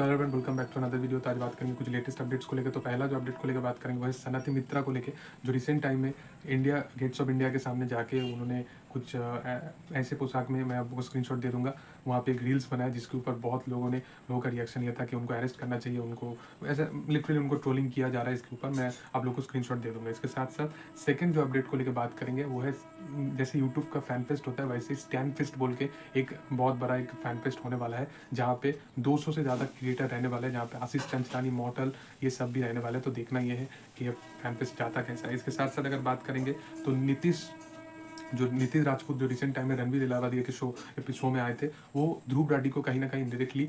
So hello everyone, welcome back to another video. तो आज बात करेंगे कुछ लेटेस्ट अपडेट्स को लेकर। तो पहला जो अपडेट को लेकर बात करेंगे वो है सनती मित्रा को लेकर, जो रिसेंट टाइम में इंडिया गेट्स ऑफ इंडिया के सामने जाके उन्होंने कुछ ऐसे पोशाक में, मैं आपको स्क्रीनशॉट दे दूंगा, वहाँ पे एक रील्स बनाया जिसके ऊपर बहुत लोगों का रिएक्शन ये था कि उनको अरेस्ट करना चाहिए, उनको ऐसा लिटरली उनको ट्रोलिंग किया जा रहा है इसके ऊपर। मैं आप लोग को स्क्रीनशॉट दे दूंगा। इसके साथ साथ सेकंड जो अपडेट को लेकर बात करेंगे वो है, जैसे यूट्यूब का फैन फेस्ट होता है वैसे स्टैन फेस्ट बोल के एक बहुत बड़ा एक फैन फेस्ट होने वाला है, जहाँ पे 200 से ज़्यादा क्रिएटर रहने वाले हैं, जहाँ पे आशीष चंचलानी, मॉडल, ये सब भी रहने वाले हैं। तो देखना ये है कि ये फैन फेस्ट जाता कैसा है। इसके साथ साथ अगर बात करेंगे तो नीतीश राजपूत जो रिसेंट टाइम में रणवीर इलाहाबादी के शो में आए थे, वो ध्रुव राठी को कहीं ना कहीं डायरेक्टली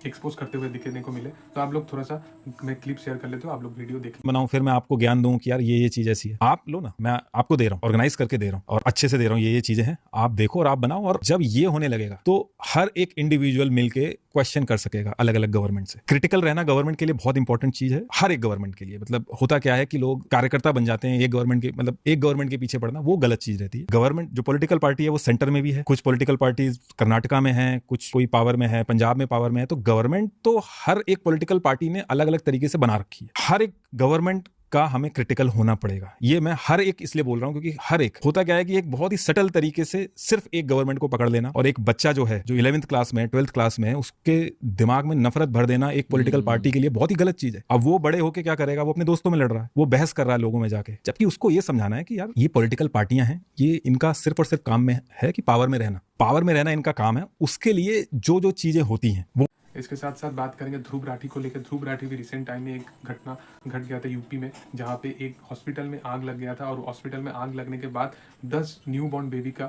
एक्सपोज करते हुए दिखने को मिले। तो आप लोग थोड़ा सा, मैं क्लिप शेयर कर लेते हो, आप लोग वीडियो देख बनाऊं, फिर मैं आपको ज्ञान दूं कि यार ये चीज ऐसी है, आप लो ना, मैं आपको दे रहा हूँ, ऑर्गेनाइज करके दे रहा हूँ और अच्छे से दे रहा हूँ, ये चीजें हैं, आप देखो और आप बनाओ। और जब ये होने लगेगा तो हर एक इंडिविजुअल मिलके क्वेश्चन कर सकेगा अलग अलग गवर्नमेंट से। क्रिटिकल रहना गवर्नमेंट के लिए बहुत इंपॉर्टेंट चीज है, हर एक गवर्नमेंट के लिए। मतलब होता क्या है कि लोग कार्यकर्ता बन जाते हैं एक गवर्नमेंट के, मतलब एक गवर्नमेंट के पीछे पड़ना, वो गलत चीज रहती है। गवर्नमेंट जो पॉलिटिकल पार्टी है वो सेंटर में भी है, कुछ पॉलिटिकल पार्टीज कर्नाटका में है, कुछ कोई पावर में है, पंजाब में पावर में है। तो गवर्नमेंट तो हर एक पॉलिटिकल पार्टी ने अलग अलग तरीके से बना रखी है। हर एक गवर्नमेंट का हमें क्रिटिकल होना पड़ेगा। ये मैं हर एक इसलिए बोल रहा हूं क्योंकि हर एक, होता क्या है कि एक बहुत ही सटल तरीके से सिर्फ एक गवर्नमेंट को पकड़ लेना और एक बच्चा जो है, जो 11th क्लास में, 12th क्लास में है, उसके दिमाग में नफरत भर देना एक पॉलिटिकल पार्टी के लिए बहुत ही गलत चीज है। अब वो बड़े होके क्या करेगा, वो अपने दोस्तों में लड़ रहा है, वो बहस कर रहा है लोगों में जाके, जबकि उसको ये समझाना है कि यार ये पॉलिटिकल पार्टियां हैं, ये इनका सिर्फ और सिर्फ काम में है कि पावर में रहना इनका काम है। उसके लिए जो जो चीजें होती हैं वो। इसके साथ साथ बात करेंगे ध्रुव राठी को लेकर। ध्रुव राठी भी रिसेंट टाइम में एक घटना घट गया था यूपी में, जहाँ पे एक हॉस्पिटल में आग लग गया था और हॉस्पिटल में आग लगने के बाद 10 न्यू बॉर्न बेबी का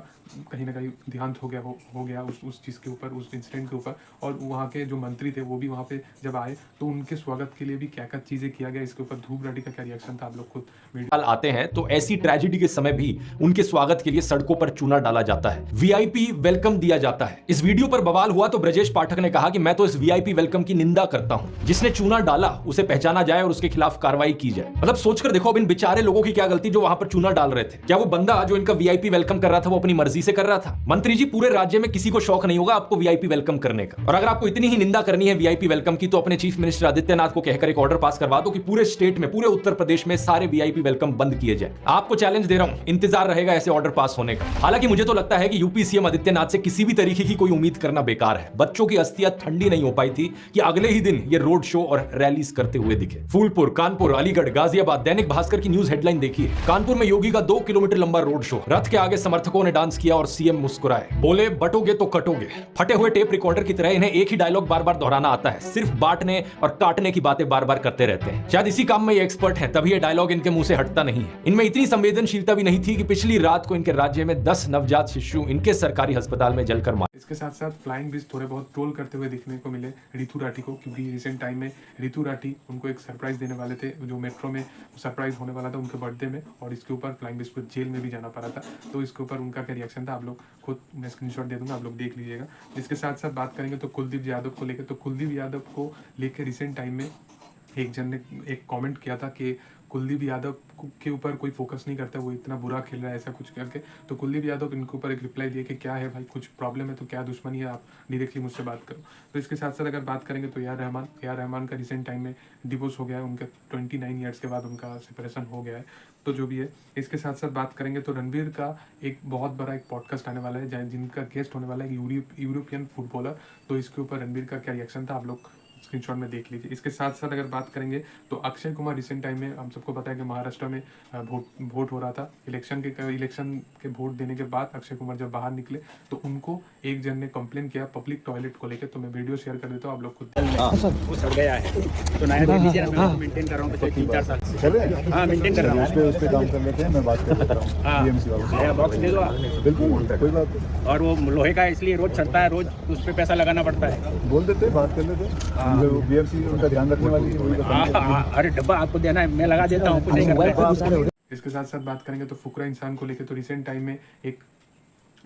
कहीं ना कहीं देहांत हो गया उस चीज़ के ऊपर, उस इंसिडेंट के ऊपर। और वहाँ के जो मंत्री थे वो भी वहाँ पे जब आए तो उनके स्वागत के लिए भी क्या क्या चीज़ें किया गया, इसके ऊपर ध्रुव राठी का क्या रिएक्शन था, आप लोग खुद वीडियो आते हैं। तो ऐसी ट्रेजेडी के समय भी उनके स्वागत के लिए सड़कों पर चूना डाला जाता है, वीआईपी वेलकम दिया जाता है। इस वीडियो पर बवाल हुआ तो ब्रजेश पाठक ने कहा कि मैं तो इस वीआईपी वेलकम की निंदा करता हूं, जिसने चूना डाला उसे पहचाना जाए और उसके खिलाफ कार्रवाई की जाए। मतलब सोचकर देखो, अब इन बेचारे लोगों की क्या गलती जो वहां पर चूना डाल रहे थे। क्या वो बंदा जो इनका वीआईपी वेलकम कर रहा था वो अपनी मर्जी से कर रहा था? मंत्री जी, पूरे राज्य में किसी को शौक नहीं होगा आपको वीआईपी वेलकम करने का। और अगर आपको इतनी ही निंदा करनी है वीआईपी वेलकम की, तो अपने चीफ मिनिस्टर आदित्यनाथ को कहकर एक ऑर्डर पास करवा दो कि पूरे स्टेट में, पूरे उत्तर प्रदेश में सारे वीआईपी वेलकम बंद किए जाए। आपको चैलेंज दे रहा हूं, इंतजार रहेगा ऐसे ऑर्डर पास होने का। हालांकि मुझे तो लगता है कि यूपी सीएम आदित्यनाथ से किसी भी तरीके की कोई उम्मीद करना बेकार है। बच्चों की अस्थियां ठंडी नहीं हो पाई थी कि अगले ही दिन ये रोड शो और रैलीज करते हुए दिखे। फूलपुर, कानपुर, अलीगढ़, गाजियाबाद। दैनिक भास्कर की न्यूज हेडलाइन देखिए, कानपुर में योगी का 2 किलोमीटर लंबा रोड शो, रथ के आगे समर्थकों ने डांस किया और सीएम मुस्कुराए, बोले बटोगे तो कटोगे। फटे हुए टेप रिकॉर्डर की तरह इन्हें एक ही डायलॉग बार बार दोहराना आता है, सिर्फ बांटने और काटने की बातें बार बार करते रहते हैं। शायद इसी काम में ये एक्सपर्ट हैं, तभी ये डायलॉग इनके मुंह से हटता नहीं है। इनमें इतनी संवेदनशीलता भी नहीं थी कि पिछली रात को इनके राज्य में 10 नवजात शिशु इनके सरकारी अस्पताल में जलकर मारे। इसके साथ साथ फ्लाइंग ब्रिज थोड़े बहुत ट्रोल करते हुए दिखने को मिले ऋतु राठी को, क्योंकि रिसेंट टाइम में ऋतु राठी उनको एक सरप्राइज देने वाले थे, जो मेट्रो में सरप्राइज होने वाला था उनके बर्थडे में, और इसके ऊपर फ्लाइंग ब्रिज को जेल में भी जाना पड़ा था। तो इसके ऊपर उनका क्या रिएक्शन था, आप लोग खुद, मैं स्क्रीनशॉट दे दूंगा, आप लोग देख लीजिएगा। इसके साथ साथ बात करेंगे तो कुलदीप यादव को लेकर। तो कुलदीप यादव को लेकर रिसेंट टाइम में एक जन ने एक कमेंट किया था कि कुलदीप यादव के ऊपर कोई फोकस नहीं करता, वो इतना बुरा खेल रहा है, ऐसा कुछ करके। तो कुलदीप यादव इनके ऊपर एक रिप्लाई दिए कि क्या है भाई, कुछ प्रॉब्लम है तो क्या दुश्मनी है, आप डायरेक्टली मुझसे बात करो। तो इसके साथ साथ अगर बात करेंगे तो ए आर रहमान का रिसेंट टाइम में डिवोर्स हो गया है, उनके 29 ईयर्स के बाद उनका सेपरेशन हो गया है। तो जो भी है, इसके साथ साथ बात करेंगे तो रणवीर का एक बहुत बड़ा एक पॉडकास्ट आने वाला है, जिनका गेस्ट होने वाला है यूरोपियन फुटबॉलर। तो इसके ऊपर रणवीर का क्या रिएक्शन था, आप लोग स्क्रीनशॉट में देख लीजिए। इसके साथ साथ अगर बात करेंगे तो अक्षय कुमार रिसेंट टाइम में, हम सबको पता है कि महाराष्ट्र में वोट हो रहा था, इलेक्शन के वोट देने के बाद अक्षय कुमार जब बाहर निकले तो उनको एक जन ने कंप्लेन किया पब्लिक टॉयलेट को लेकर। तो मैं वीडियो शेयर कर देता हूँ, आप लोग खुद। वो सड़ गया है तो नया दे दीजिए, मैं मेंटेन कर रहा हूँ पिछले 3-4 साल से। हाँ, मेंटेन कर रहा हूँ, उस पे काम कर लेते हैं, मैं बात कर लेता हूँ बीएमसी वालों से। नया बॉक्स दे दो आप। बिल्कुल, कोई बात नहीं। और वो लोहे का इसलिए रोज चलता है, रोज उस पे पैसा लगाना पड़ता है। बोल देते, बात कर लेते, बीएमसी उनका ध्यान रखने वाली। अरे डब्बा आपको देना है, मैं लगा देता हूँ। इसके साथ साथ बात करेंगे तो फुकरा इंसान को लेकर। तो रिसेंट टाइम में एक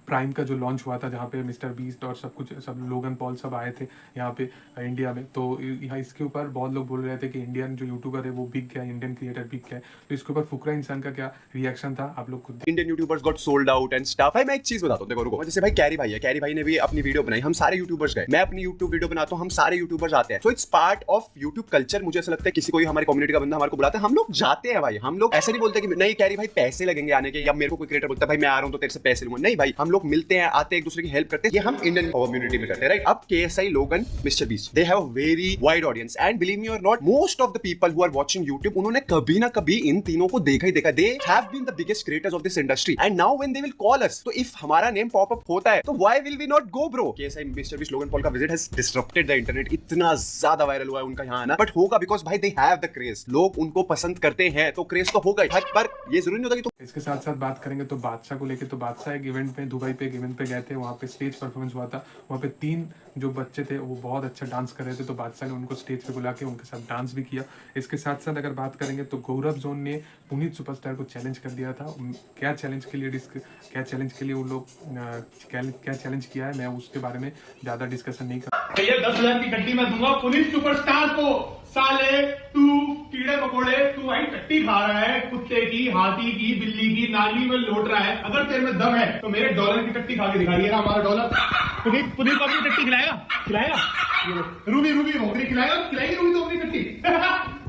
प्राइम का जो लॉन्च हुआ था जहाँ पे मिस्टर बीस्ट और सब लोगन पॉल सब आए थे यहाँ पे इंडिया में, तो यहाँ इसके ऊपर बहुत लोग बोल रहे थे कि इंडियन जो यूट्यूबर है वो बिक गया, इंडियन क्रिएटर बिक गया। तो इसके ऊपर फुकरा इंसान का क्या रिएक्शन था आप लोग खुद Indian YouTubers got sold out and stuff. भाई मैं एक चीज बताता हूँ, देखो रुको, जैसे भाई कैरी भाई है, कैरी भाई ने भी अपनी वीडियो बनाई, हम सारे यूट्यूबर्स गए, मैं अपनी यूट्यूब वीडियो बनाता हूँ, हम सारे यूट्यूबर्स आते हैं। So it's part of YouTube culture. मुझे ऐसा लगता है किसी कोई हमारी कम्युनिटी का बंदा हमारे को बुलाता है, हम लोग जाते हैं भाई। हम लोग ऐसे नहीं बोलते कि नहीं कैरी भाई पैसे लगेंगे आने के, या मेरे को कोई क्रिएटर बोलता है भाई मैं आ रहा हूँ तो तेरे से पैसे लूंगा, नहीं भाई हम लोग मिलते हैं, आते हैं, एक दूसरे की हेल्प करते हैं। ये हम इंडियन कम्युनिटी में करते हैं, राइट। अब KSI, Logan, Mister Beast, they have a very wide audience and believe me or not, most of the people who are watching YouTube, उन्होंने कभी ना कभी इन तीनों को देखा ही देखा। They have been the biggest creators of this industry and now when they will call us, तो इफ हमारा नेम पॉप अप होता है तो why will we not go bro. KSI, Mister Beast, Logan Paul का visit has disrupted the internet. इतना ज्यादा viral हुआ है उनका यहाँ आना, बट होगा बिकॉज भाई दे हैव द क्रेज, लोग उनको पसंद करते हैं, तो क्रेज तो होगा ही। पर ये जरूरी नहीं होता कि इसके साथ साथ बात करेंगे तो बादशाह को लेके, तो बादशाह एक इवेंट में दुबई पे एक इवेंट पे गए थे, वहाँ पे स्टेज परफॉर्मेंस हुआ था। वहाँ पे 3 जो बच्चे थे वो बहुत अच्छा डांस कर रहे थे, तो बादशाह ने उनको स्टेज पे बुला के उनके साथ डांस भी किया। इसके साथ साथ अगर बात करेंगे तो गौरव जोन ने पुनीत सुपरस्टार को चैलेंज कर दिया था। क्या चैलेंज के लिए वो लोग क्या चैलेंज किया है, मैं उसके बारे में ज़्यादा डिस्कशन नहीं कर। ये 10,000 की कट्टी मैं दूंगा पुनीत सुपरस्टार को। साले तू कीड़े मकोड़े, तू भाई कट्टी खा रहा है, कुत्ते की, हाथी की, बिल्ली की, नाली में लौट रहा है। अगर तेरे में दम है तो मेरे डॉलर की कट्टी खा के दिखाइएगा, हमारा डॉलर। पुनीत को अपनी कट्टी खिलाएगा रूबी भोगरी खिलाएगी रूबी तो अपनी कट्टी।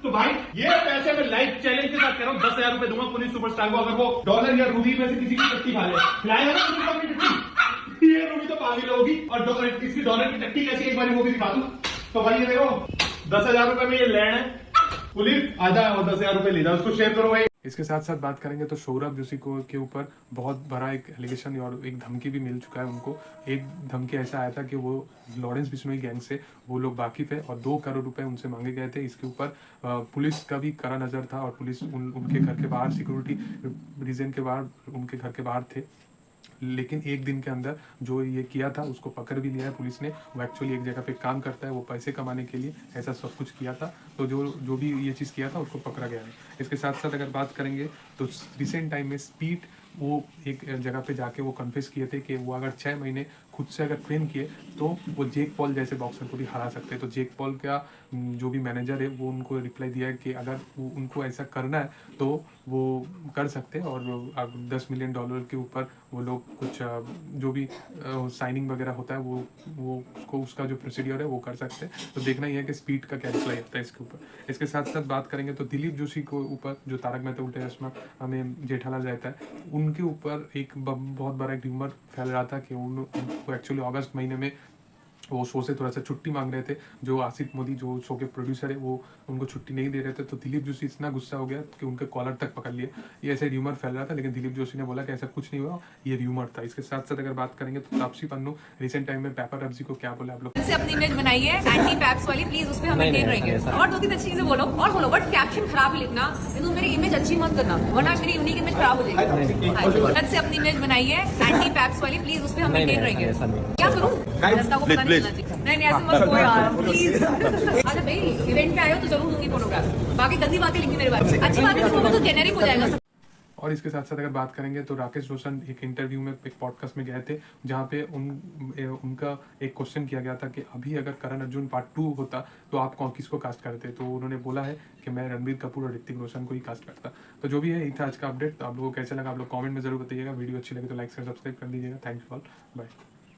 तो भाई ये पैसे मैं लाइव चैलेंज के साथ कह रहा हूँ, 10,000 रुपए दूंगा पुनीत सुपरस्टार को, अगर वो डॉलर या रूबी में से किसी की कट्टी खा ले। खिलाएगा ना पुनीत अपनी कट्टी? ये रूबी तो पागल होगी, और इसकी डॉलर की कट्टी कैसी एक बार वो भी दिखा दूं। तो भाई ये देखो 10,000 रुपए में ये लैंड है, पुलिस आ जाए और 10,000 रुपए ले जाओ, उसको शेयर करो भाई। इसके साथ साथ बात करेंगे तो सौरभ जोशी को के ऊपर बहुत बड़ा एक एलिगेशन और एक धमकी भी मिल चुका है उनको। एक धमकी ऐसा आया था कि वो लॉरेंस बिश्नोई गैंग से वो लोग वाकिफ है और 2 करोड़ रुपए उनसे मांगे गए थे। इसके ऊपर पुलिस का भी कड़ा नज़र था और पुलिस उनके घर के बाहर सिक्योरिटी रीजन के बाहर उनके घर के बाहर थे। लेकिन एक दिन के अंदर जो ये किया था उसको पकड़ भी लिया है पुलिस ने। वो एक्चुअली एक जगह पे काम करता है, वो पैसे कमाने के लिए ऐसा सब कुछ किया था। तो जो भी ये चीज़ किया था उसको पकड़ा गया है। इसके साथ साथ अगर बात करेंगे तो रिसेंट टाइम में स्पीड वो एक जगह पे जाके वो कन्फेस किए थे कि वो अगर 6 महीने खुद से अगर ट्रेन किए तो वो जेक पॉल जैसे बॉक्सर को भी हरा सकते हैं। तो जेक पॉल का जो भी मैनेजर है वो उनको रिप्लाई दिया है कि अगर उनको ऐसा करना है तो वो कर सकते हैं और $10 मिलियन के ऊपर वो लोग कुछ जो भी साइनिंग वगैरह होता है वो उसका जो प्रोसीडियर है वो कर सकते हैं। तो देखना ही है कि स्पीड का क्या रिप्लाई आता है इसके ऊपर। इसके साथ साथ बात करेंगे तो दिलीप जोशी को ऊपर जो तारक मेहता उल्टा चश्मा हमें जेठालाल रहता है उनके ऊपर एक बहुत बड़ा एक र्यूमर फैल रहा था कि उनको एक्चुअली अगस्त महीने में वो शो से थोड़ा सा छुट्टी मांग रहे थे। जो आसिफ मोदी जो शो के प्रोड्यूसर है वो उनको छुट्टी नहीं दे रहे थे। तो दिलीप जोशी इतना गुस्सा हो गया कि उनके कॉलर तक पकड़ लिए। ये ऐसे र्यूमर फैल रहा था लेकिन दिलीप जोशी ने बोला कि ऐसा कुछ नहीं हुआ, ये र्यूमर था। इसके साथ साथ अगर बात करेंगे तो तापसी पन्नू रिसेंट टाइम में पेपरजी को क्या बोला आप लोग से अपनी इमेज बनाई है एंटी पैप्स वाली, प्लीज उस पे हम मेंटेन रहेंगे। और 2-3 अच्छी चीजें बोलो बट कैप्शन खराब ही लिखना, तो मेरी इमेज अच्छी मत करना वरना मेरी यूनिक इमेज खराब हो जाएगी। से अपनी इमेज बनाई है एंटी पैप्स वाली, प्लीज उस पे हम मेंटेन रहेंगे। क्या करूं? रास्ता को पता नहीं चलना चाहिए। नहीं मत करो यार प्लीज। अच्छा भाई इवेंट पे आए हो तो जरूर दूंगी फोटोग्राफ, बाकी गंदी बातें लिखी मेरे बारे में, अच्छी बातें तो जेनेरिक हो जाएगा। और इसके साथ साथ अगर बात करेंगे तो राकेश रोशन एक इंटरव्यू में एक पॉडकास्ट में गए थे जहाँ पे उनका एक क्वेश्चन किया गया था कि अभी अगर करण अर्जुन पार्ट 2 होता तो आप किसको कास्ट करते। तो उन्होंने बोला है कि मैं रणबीर कपूर और ऋतिक रोशन को ही कास्ट करता। तो जो भी है यही था आज का अपडेट। तो आप लोगों को कैसा लगा आप लोग कमेंट में जरूर बताइएगा। वीडियो अच्छी लगे तो लाइक शेयर सब्सक्राइब कर दीजिएगा। Thank you all, bye.